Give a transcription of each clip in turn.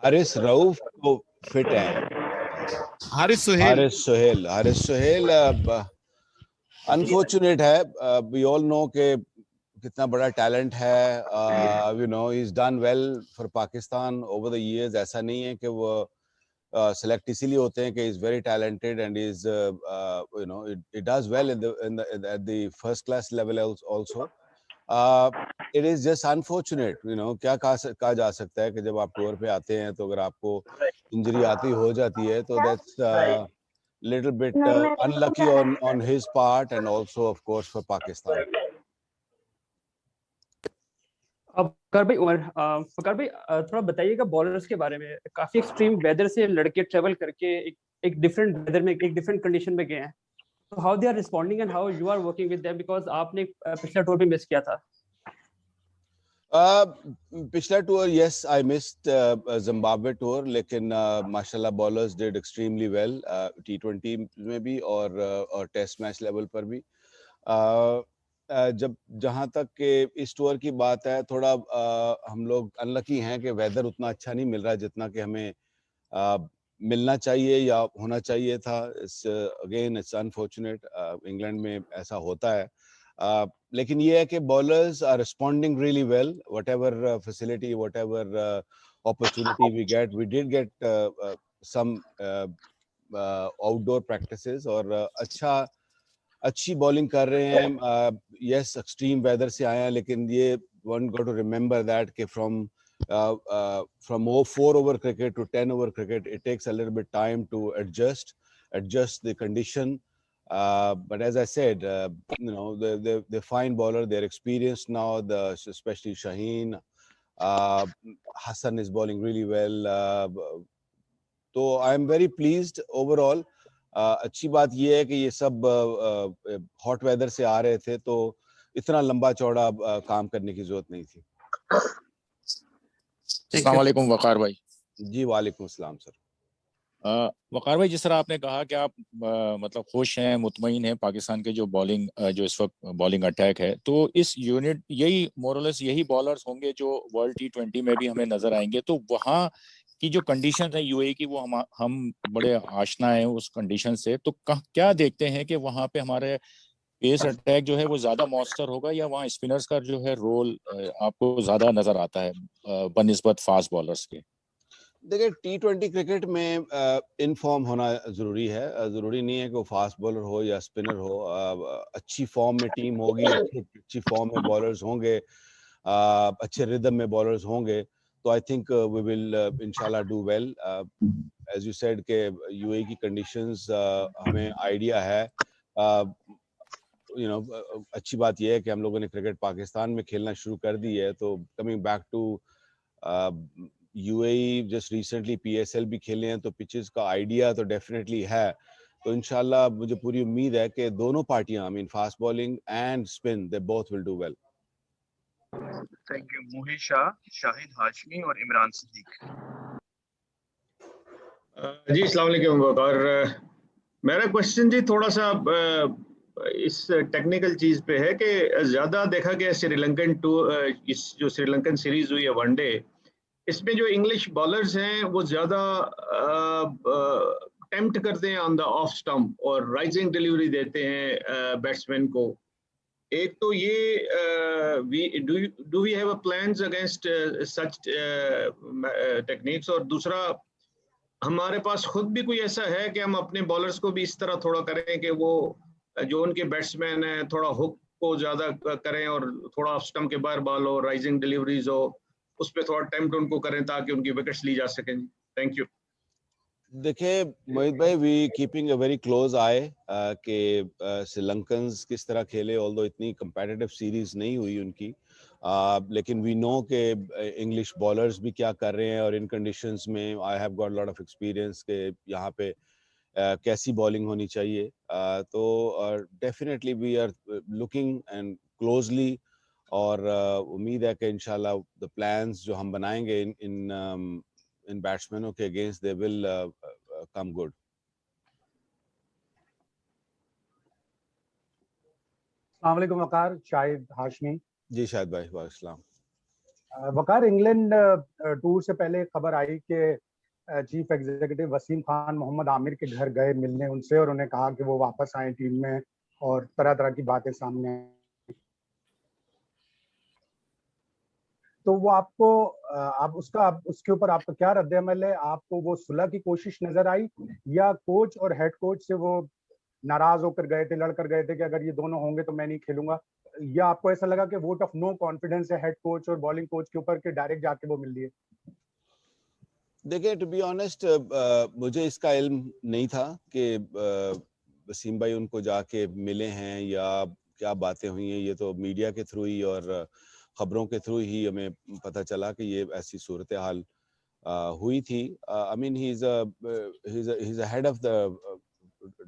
हारिस रऊफ को फिट हैं. हारिस सोहेल अनफॉर्चुनेट है. वी ऑल नो कि कितना बड़ा टैलेंट है. You no he is done well for Pakistan over the years. ऐसा नहीं है कि वो सेलेक्ट इसीलिए होते हैं कि is very talented and is you know it does well in the at the first class level also. It is just unfortunate. You know क्या कहा जा सकता है कि जब आप टूर पे आते हैं तो अगर आपको इंजरी आती हो जाती है तो that's little bit unlucky on his part and also of course for Pakistan. अब फकर भाई थोड़ा बताइएगा बॉलर्स के बारे में. काफी एक्सट्रीम वेदर से लड़के ट्रेवल करके एक डिफरेंट वेदर में एक डिफरेंट कंडीशन में गए हैं. तो how they are responding and how you are working with them, because आपने पिछला टूर भी मिस किया था. पिछला tour yes I missed Zimbabwe tour, लेकिन माशाल्लाह bowlers did extremely well T20 में भी और टेस्ट मैच लेवल पर भी. जब जहाँ तक कि इस टूर की बात है थोड़ा हम लोग अनलकी हैं कि वेदर उतना अच्छा नहीं मिल रहा है जितना कि हमें मिलना चाहिए या होना चाहिए था. Again it's unfortunate. इंग्लैंड में ऐसा होता है. लेकिन ये है कि bowlers are responding really well. Whatever facility whatever opportunity we get. We did get some outdoor practices और अच्छी बॉलिंग कर रहे हैं. यस एक्सट्रीम वेदर से आए हैं लेकिन ये one got to remember that कि from 4 over cricket to 10 over cricket it takes a little bit time to adjust the condition. But as I said, you know, the fine bowler, they're experienced now, especially Shaheen. Hassan is bowling really well. So I am very pleased overall. अच्छी बात ये है कि ये सब hot weather से आ रहे थे तो इतना लंबा चौड़ा काम करने की जरूरत नहीं थी. अस्सलाम वालेकुम वकार भाई. जी वालेकुम अस्सलाम सर. वकार भाई, जिस तरह आपने कहा कि आप मतलब खुश हैं, मुतमईन हैं पाकिस्तान के जो बॉलिंग जो इस वक्त बॉलिंग अटैक है, तो इस यूनिट यही मोरलेस यही बॉलर्स होंगे जो वर्ल्ड T20 में भी हमें नजर आएंगे. तो वहाँ की जो कंडीशन है यूएई की, वो हम बड़े आशना हैं उस कंडीशन से. तो क्या देखते हैं कि वहाँ पे हमारे पेस अटैक जो है वो ज्यादा मौसर होगा या वहाँ स्पिनर्स का जो है रोल आपको ज्यादा नजर आता है बनिस्बत फास्ट बॉलर्स के? देखिए T20 क्रिकेट में इन फॉर्म होना ज़रूरी है. ज़रूरी नहीं है कि वो फास्ट बॉलर हो या स्पिनर हो. अच्छी फॉर्म में टीम होगी, अच्छी फॉर्म में बॉलर्स होंगे, अच्छे रिदम में बॉलर्स होंगे तो आई थिंक वी विल इंशाल्लाह do well. As you said के यूएई की कंडीशंस हमें आइडिया है. यू नो अच्छी बात यह है कि हम लोगों ने क्रिकेट पाकिस्तान में खेलना शुरू कर दी है. तो coming back to UAE, just recently PSL भी खेले हैं तो पिचेस का आइडिया तो डेफिनेटली है. तो इंशाल्लाह मुझे पूरी उम्मीद है कि दोनों पार्टियां, I mean fast bowling and spin, they both will do well. Thank you. Mohit Shah, Shahid Hashmi और इमरान सिद्दीक. जी अस्सलाम वालेकुम. और मेरा क्वेश्चन जी थोड़ा सा इस टेक्निकल चीज पे है कि ज्यादा देखा गया श्रीलंकन इस जो श्रीलंकन सीरीज हुई है वनडे, इसमें जो इंग्लिश बॉलर्स हैं वो ज्यादा टेम्प्ट करते हैं ऑन द ऑफ स्टंप और राइजिंग डिलीवरी देते हैं बैट्समैन को. एक तो ये do we have plans against such techniques, और दूसरा हमारे पास खुद भी कोई ऐसा है कि हम अपने बॉलर्स को भी इस तरह थोड़ा करें कि वो जो उनके बैट्समैन हैं थोड़ा हुक को ज्यादा करें और थोड़ा ऑफ स्टंप के बाहर बॉल हो, राइजिंग डिलीवरीज हो, उस पर थोड़ा अटेम्प्ट उनको करें ताकि उनकी विकेट्स ली जा सकें. Thank you. देखिए मोहित भाई, we keeping a very close eye कि श्रीलंकन्स किस तरह खेले. ऑल्दो इतनी कंपेटिटिव सीरीज नहीं हुई उनकी, लेकिन वी नो कि इंग्लिश बॉलर्स भी क्या कर रहे हैं और इन कंडीशंस में I have got lot of experience कि यहाँ पे कैसी बॉलिंग होनी चाहिए. तो definitely we are looking and closely और उम्मीद है कि इंशाल्लाह द प्लान्स जो हम बनाएंगे इन बैट्समैनों के against they will come good. अस्सलाम वालेकुम वकार. शाहिद हाशमी. जी शाहिद भाई, वालेकुम. वकार इंग्लैंड टूर से पहले खबर आई कि चीफ एग्जीक्यूटिव वसीम खान मोहम्मद आमिर के घर गए मिलने उनसे और उन्हें कहा कि वो वापस आए टीम में और तरह तरह की बातें सामने आई। तो वो आपको आप उसके ऊपर आपका क्या रद्द-ए-अमल है? आपको वो सुलह की कोशिश नजर आई या कोच और हेड कोच से वो नाराज होकर गए थे, लड़कर गए थे कि अगर ये दोनों होंगे तो मैं नहीं खेलूंगा, या आपको ऐसा लगा कि वोट ऑफ नो कॉन्फिडेंस है हेड कोच और बॉलिंग कोच के ऊपर कि डायरेक्ट जाके वो मिल लिए? देखिए, टू बी ऑनेस्ट, मुझे इसका इल्म नहीं था कि वसीम भाई उनको जाके मिले हैं या क्या बातें हुई हैं। ये तो मीडिया के थ्रू ही और खबरों के थ्रू ही हमें पता चला कि ये ऐसी सूरत हाल हुई थी। I mean he is a head of the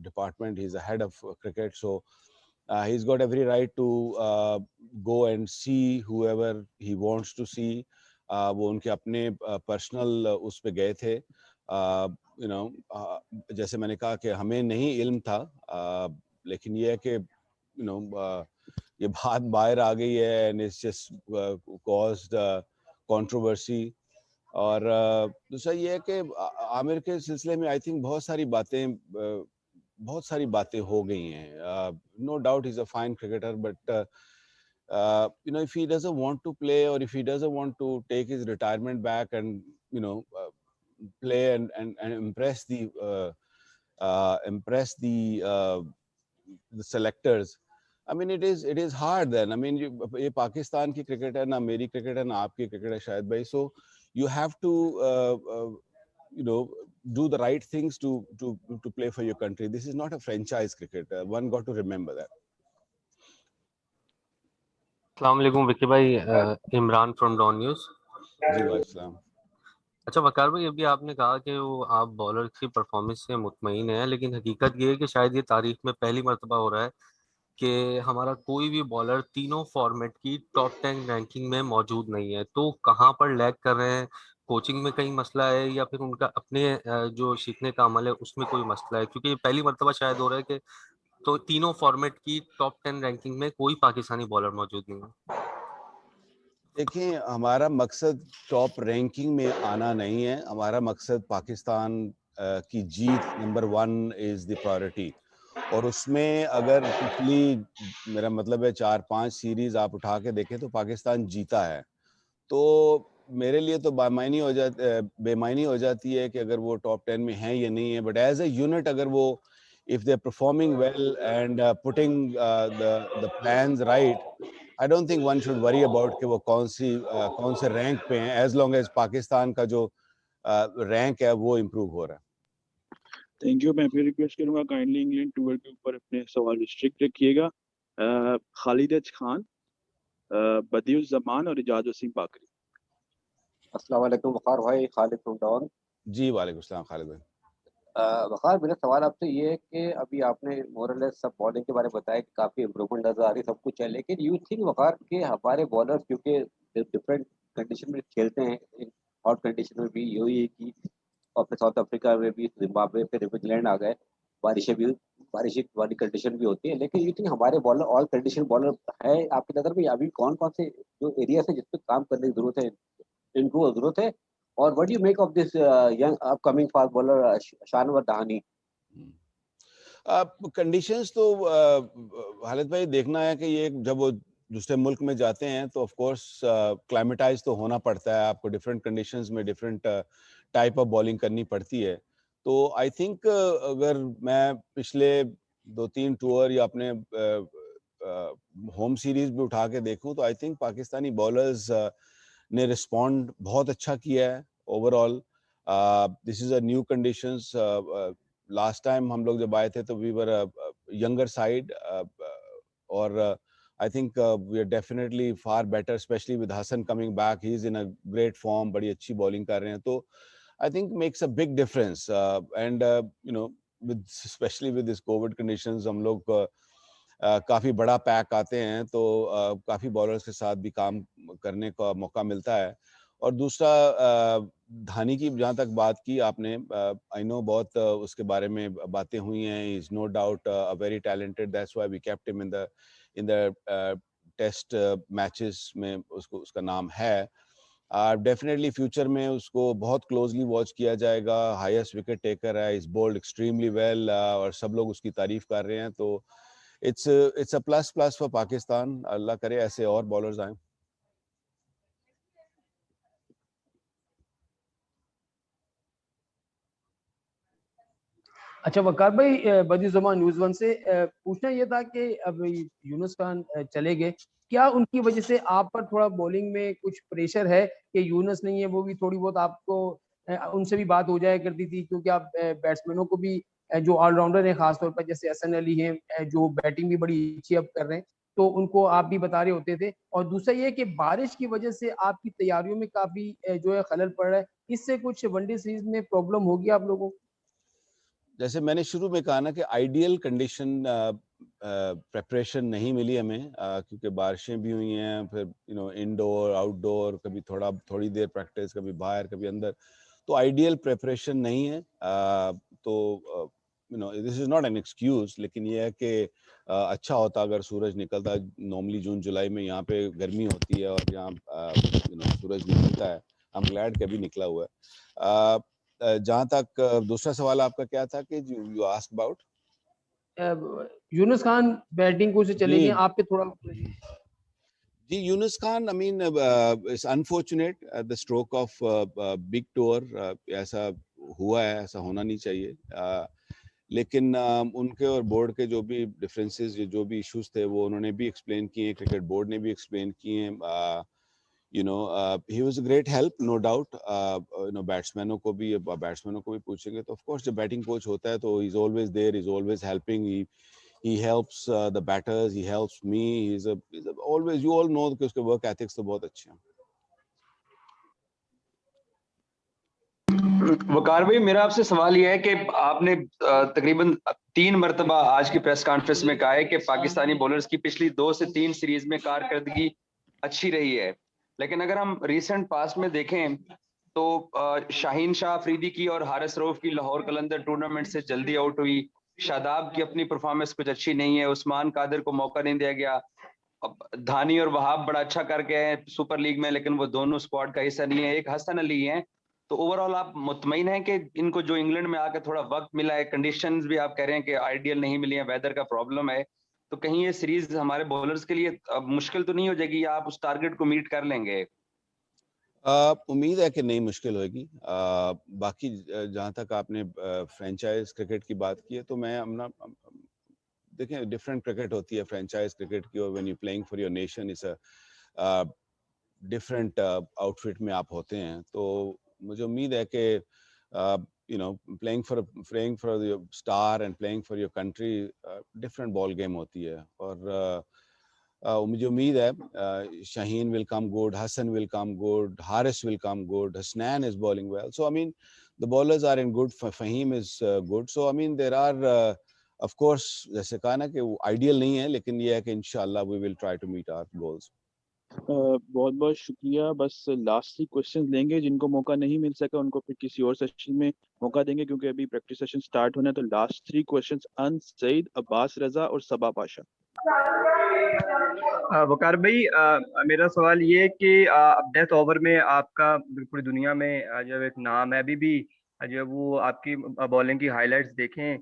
department, he's a head of cricket, so he's got every right to go and see whoever he wants to see. वो उनके अपने पर्सनल उस पे गए थे। यू नो, जैसे मैंने कहा कि हमें नहीं इल्म था, लेकिन ये है कि यू नो ये बात बाहर आ गई है and it's just caused controversy. और दूसरा ये है कि आमिर के सिलसिले में आई थिंक बहुत सारी बातें हो गई हैं। No doubt he is a fine cricketer, but you know, if he doesn't want to play or if he doesn't want to take his retirement back and you know play and impress the selectors, I mean it is hard then. I mean ये पाकिस्तान की cricket है, ना मेरी cricket है, ना आपकी cricket है शायद भाई, so you have to you know do the right things to play for your country. This is not a franchise cricket. One got to remember that. अस्सलाम वालेकुम विकी भाई, इमरान फ्रॉम डॉन न्यूज़। जी वालेकुम। अच्छा वकार भाई, अभी आपने कहा कि वो आप बॉलर की परफॉर्मेंस से मुतमईन हैं, लेकिन हकीकत ये है कि शायद ये तारीख में पहली मर्तबा हो रहा है कि हमारा कोई भी बॉलर तीनों फॉर्मेट की टॉप 10 रैंकिंग में मौजूद नहीं है। तो कहाँ पर लैग कर रहे हैं? कोचिंग में कहीं मसला है या फिर उनका अपने जो सीखने का अमल है उसमें कोई मसला है? क्योंकि ये पहली मर्तबा शायद हो रहा है कि तो तीनों फॉर्मेट की टॉप 10 रैंकिंग में कोई पाकिस्तानी बॉलर मौजूद नहीं है। देखिए, हमारा मकसद टॉप रैंकिंग में आना नहीं है, हमारा मकसद पाकिस्तान की जीत नंबर 1 इज द प्रायोरिटी। और उसमें अगर पिछली, मेरा मतलब है 4-5 सीरीज आप उठा के देखें तो पाकिस्तान जीता है। तो मेरे लिए तो बेमायनी हो जाती है कि अगर वो टॉप 10 में हैं या नहीं है, बट एज ए यूनिट अगर वो if they're performing well and putting the plans right, I don't think one should worry about कि वो कौन से रैंक पे हैं, as long as पाकिस्तान का जो रैंक है वो इम्प्रूव हो रहा है। Thank you. मैं फिर रिक्वेस्ट करूंगा काइंडली इंग्लैंड टूर के ऊपर अपने सवाल रिस्ट्रिक्ट रखिएगा। खालिद खान, बदियुल जमान और इजाज वसीम बाकरी। अस्सलाम वालेकुम वकार भाई, खालिद फ्रॉम डॉन। जी वालेकुम सलाम खालिद भाई। वकार, मेरा सवाल आपसे ये है कि अभी आपने मोरलेस सब बॉलिंग के बारे में बताया कि काफ़ी इम्प्रूवमेंट नज़र आ रही है, सब कुछ है, लेकिन यू थिंक वकार के हमारे बॉलर्स क्योंकि डिफरेंट कंडीशन में खेलते हैं, हॉट कंडीशन में भी यही है कि और फिर साउथ अफ्रीका में भी, जिम्बाब्वे, फिर इंग्लैंड आ गए, बारिश वाली कंडीशन भी होती है, लेकिन यू थिंक हमारे बॉलर ऑल कंडीशन बॉलर है आपकी नज़र में? अभी कौन कौन से जो एरिया है जिस पर काम करने की जरूरत है, इम्प्रूव जरूरत है? और what do you make of this young upcoming fast bowler Shahnawaz Dahani? Conditions तो हालिद भाई देखना है कि ये जब वो दूसरे मुल्क में जाते हैं तो ऑफ कोर्स क्लाइमेटाइज तो होना पड़ता है, आपको डिफरेंट कंडीशंस में डिफरेंट टाइप ऑफ बॉलिंग करनी पड़ती है। तो आई थिंक अगर मैं पिछले 2-3 टूर या अपने होम सीरीज भी उठा के देखूं तो आई थिंक पाकिस्तानी बॉलर्स ने रिस्पॉन्ड बहुत अच्छा किया है overall. This is a new conditions. Last time हम लोग जब आए थे तो वी वर यंगर साइड, और I think we are definitely far better, especially with Hassan coming back. He is in a great form, बड़ी अच्छी bowling कर रहे हैं, तो I think makes a big difference. And you know, especially with this COVID conditions, हम लोग काफी बड़ा पैक आते हैं, तो काफी बॉलर्स के साथ भी काम करने का मौका मिलता है। और दूसरा, धानी की जहाँ तक बात की आपने, आई नो बहुत उसके बारे में बातें हुई हैं। Is no doubt a very talented, that's why we kept him in the test matches में उसका नाम है। डेफिनेटली फ्यूचर में उसको बहुत क्लोजली वॉच किया जाएगा. हाईएस्ट विकेट टेकर है, इज बॉल्ड एक्सट्रीमली वेल और सब लोग उसकी तारीफ कर रहे हैं. तो it's a plus for Pakistan. अल्लाह करे ऐसे और बॉलर्स आए. अच्छा वकार भाई, बदियुज़्ज़मान न्यूज़ वन से पूछना ये था कि अब यूनुस खान चले गए, क्या उनकी वजह से आप पर थोड़ा बॉलिंग में कुछ प्रेशर है कि यूनुस नहीं है, वो भी थोड़ी बहुत आपको उनसे भी बात हो जाया करती थी, क्योंकि आप बैट्समैनों को भी जो ऑलराउंडर हैं खासतौर पर जैसे हसन अली हैं जो बैटिंग भी बड़ी अच्छी अब कर रहे हैं, तो उनको आप भी बता रहे होते थे. और दूसरा ये कि बारिश की वजह से आपकी तैयारियों में काफी जो है खलल पड़ रहा है, इससे कुछ वनडे सीरीज में प्रॉब्लम होगी आप लोगों को? जैसे मैंने शुरू में कहा ना कि आइडियल कंडीशन प्रेपरेशन नहीं मिली हमें, क्योंकि बारिशें भी हुई हैं, फिर इंडोर आउटडोर, कभी थोड़ी देर प्रैक्टिस, कभी बाहर कभी अंदर, तो आइडियल प्रेपरेशन नहीं है. तो this is not an excuse, लेकिन ये है कि अच्छा होता अगर सूरज निकलता. नॉर्मली जून जुलाई में यहाँ पे गर्मी होती है और यहाँ सूरज निकलता है. आई एम ग्लैड कि अभी निकला हुआ है. जहाँ तक दूसरा सवाल आपका क्या था कि you asked about Younis Khan batting को से चले गए, आप पे थोड़ा जी. Younis Khan, I mean it's unfortunate the stroke of big tour. ऐसा हुआ है, ऐसा होना नहीं चाहिए. लेकिन उनके और बोर्ड के जो भी डिफरेंसेस, जो भी इश्यूज थे, वो उन्होंने भी एक्सप्लेन किए, क्रिकेट बोर्ड ने भी एक्सप्लेन किए. he was a great help, no doubt. बैट्समैनों को भी पूछेंगे तो ऑफ कोर्स जब बैटिंग कोच होता है तो he's always there, he's always helping. He helps the batters, he helps me. He's always, you all know कि उसके work ethics तो बहुत अच्छे हैं. वकार भाई, मेरा आपसे सवाल यह है कि आपने तकरीबन 3 मरतबा आज की प्रेस कॉन्फ्रेंस में कहा है कि पाकिस्तानी बॉलर्स की पिछली 2 से 3 सीरीज में कारकर्दगी अच्छी रही है, लेकिन अगर हम रिसेंट पास्ट में देखें तो शाहीन शाह अफरीदी की और हारिस रऊफ की लाहौर कलंदर टूर्नामेंट से जल्दी आउट हुई. शादाब की अपनी परफॉर्मेंस कुछ अच्छी नहीं है. उस्मान कादिर को मौका नहीं दिया गया. अब धानी और वहाब बड़ा अच्छा करके हैं सुपर लीग में, लेकिन वो दोनों स्क्वाड का हिस्सा नहीं है. एक हसन अली हैं. तो ओवरऑल आप मुतमईन हैं कि इनको जो इंग्लैंड में आकर थोड़ा वक्त मिला है, कंडीशंस भी आप कह रहे हैं कि आइडियल नहीं मिली है, वेदर का प्रॉब्लम है, तो कहीं ये सीरीज हमारे बॉलर्स के लिए मुश्किल तो नहीं हो जाएगी, या आप उस टारगेट को मीट कर लेंगे? उम्मीद है कि नहीं मुश्किल होगी. बाकी जहाँ तक आपने फ्रेंचाइज क्रिकेट की बात की है, तो मैं अपना देखें, डिफरेंट क्रिकेट होती है फ्रेंचाइज क्रिकेट की, और when you playing for your nation is a different outfit में आप होते हैं. तो मुझे उम्मीद है कि playing for your star and playing for your country different ball game होती है. और मुझे उम्मीद है Shaheen will come good, Hassan will come good, Haris will come good, Hasnan is bowling well. So I mean the bowlers are in good. Fahim is good. So I mean there are of course, जैसे कहा ना कि वो ideal नहीं है, लेकिन ये है कि इंशाल्लाह we will try to meet our goals. बहुत बहुत शुक्रिया. बस लास्ट 3 क्वेश्चंस लेंगे. जिनको मौका नहीं मिल सका उनको फिर किसी और सेशन में मौका देंगे, क्योंकि अभी प्रैक्टिस सेशन स्टार्ट होना है. तो लास्ट 3 क्वेश्चंस अनस सईद, अब्बास रजा और सबा पाशा. वकार भाई, मेरा सवाल ये है कि डेथ ओवर में आपका पूरी दुनिया में जब एक नाम है, अभी भी जब वो आपकी बॉलिंग की हाइलाइट्स देखें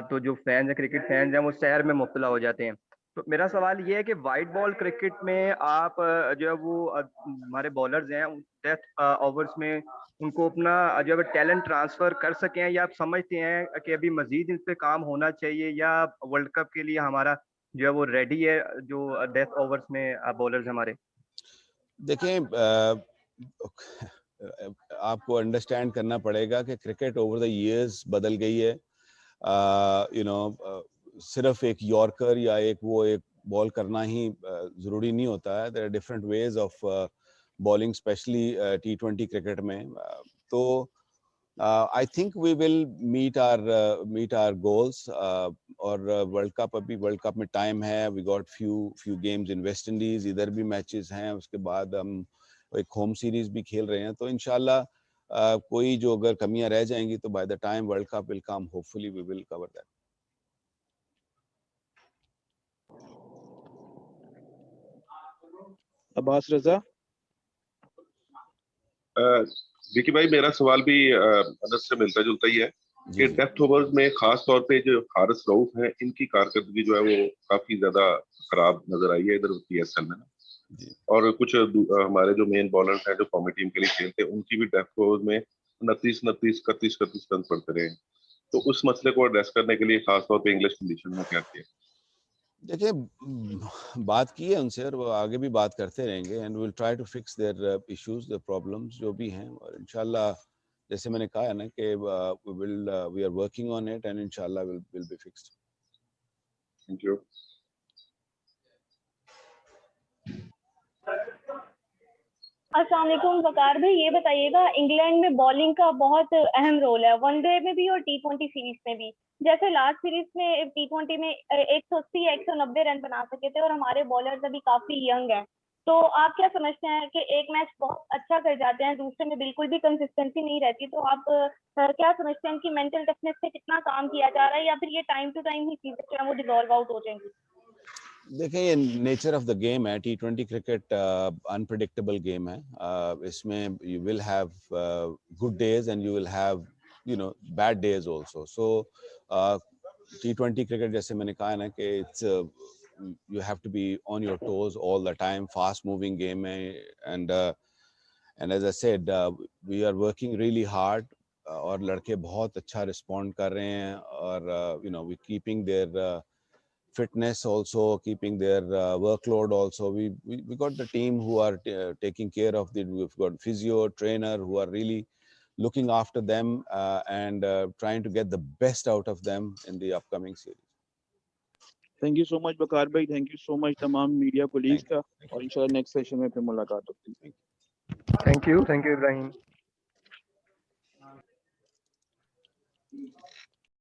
तो जो फैंस हैं, क्रिकेट फैंस हैं, वो शहर में मुब्तला हो जाते हैं. तो मेरा सवाल ये है कि वाइट बॉल क्रिकेट में आप जो है वो हमारे बॉलर्स हैं डेथ ओवर्स में उनको अपना जो है टैलेंट ट्रांसफर कर सकें, या आप समझते हैं कि अभी मजीद इन पे काम होना चाहिए, या वर्ल्ड कप के लिए हमारा जो है वो रेडी है जो डेथ ओवर्स में बॉलर्स हमारे? देखें, आपको अंडरस्टैंड करना पड़ेगा कि क्रिकेट ओवर द इयर्स बदल गई है. सिर्फ एक यॉर्कर या एक बॉल करना ही ज़रूरी नहीं होता है. There are different ways of bowling, specially T20 cricket में. तो I think we will meet our goals. और वर्ल्ड कप में टाइम है. We got few games in West Indies, इधर भी मैचेस हैं. उसके बाद हम एक होम सीरीज भी खेल रहे हैं. तो इंशाल्लाह कोई जो अगर कमियां रह जाएंगी तो by the time World Cup will come, hopefully we will cover that. Abbas रजा. विकी भाई मेरा सवाल भी अनस से मिलता जुलता ही है कि डेप्थ ओवर्स में खास तौर पे जो हारिस रऊफ हैं इनकी कारकर्दगी जो है वो काफी ज्यादा खराब नजर आई है इधर PSL में ना, और कुछ हमारे जो मेन बॉलर्स हैं जो फॉर्मेट टीम के लिए खेलते हैं उनकी भी डेप्थ ओवर्स में 29 रन पड़ते रहे। तो उस मसले को एड्रेस करने के लिए खासतौर पे इंग्लिश कंडीशन में क्या किया? देखिए, बात की है उनसे और वो आगे भी बात करते रहेंगे and will try to fix their issues, their problems जो भी हैं, और इंशाल्लाह जैसे मैंने कहा है ना कि we are working on it and इंशाल्लाह will be fixed. Thank you. अस्सलाम वालेकुम वकार भाई, ये बताइएगा इंग्लैंड में बॉलिंग का बहुत अहम रोल है, वनडे में भी और T20 सीरीज में भी। जैसे लास्ट सीरीज में T20 में 180 या 190 रन बना सके थे और हमारे बॉलर्स अभी काफी यंग हैं, तो आप क्या समझते हैं कि एक मैच बहुत अच्छा कर जाते हैं, दूसरे में बिल्कुल भी कंसिस्टेंसी नहीं रहती, तो आप क्या समझते हैं कि मेंटल टफनेस पे कितना काम किया जा रहा है, या फिर ये टाइम टू टाइम ही चीजें जो है वो डिसॉल्व आउट हो जाएंगी? देखिए, ये नेचर ऑफ द गेम है, T20 क्रिकेट अनप्रेडिक्टेबल गेम है। इसमें you will have good days and you will have bad days also. So T20 cricket जैसे मैंने कहा है ना कि it's you have to be on your toes all the time, fast moving game है, and as I said we are working really hard और लड़के बहुत अच्छा respond कर रहे हैं, और we keeping their fitness also, keeping their workload also. We got the team who are taking care of we've got physio trainer who are really looking after them and trying to get the best out of them in the upcoming series. Thank you so much बकार भाई, thank you so much तमाम media colleagues का, और इंशाल्लाह next session में फिर मुलाकात होगी। Thank you Ibrahim.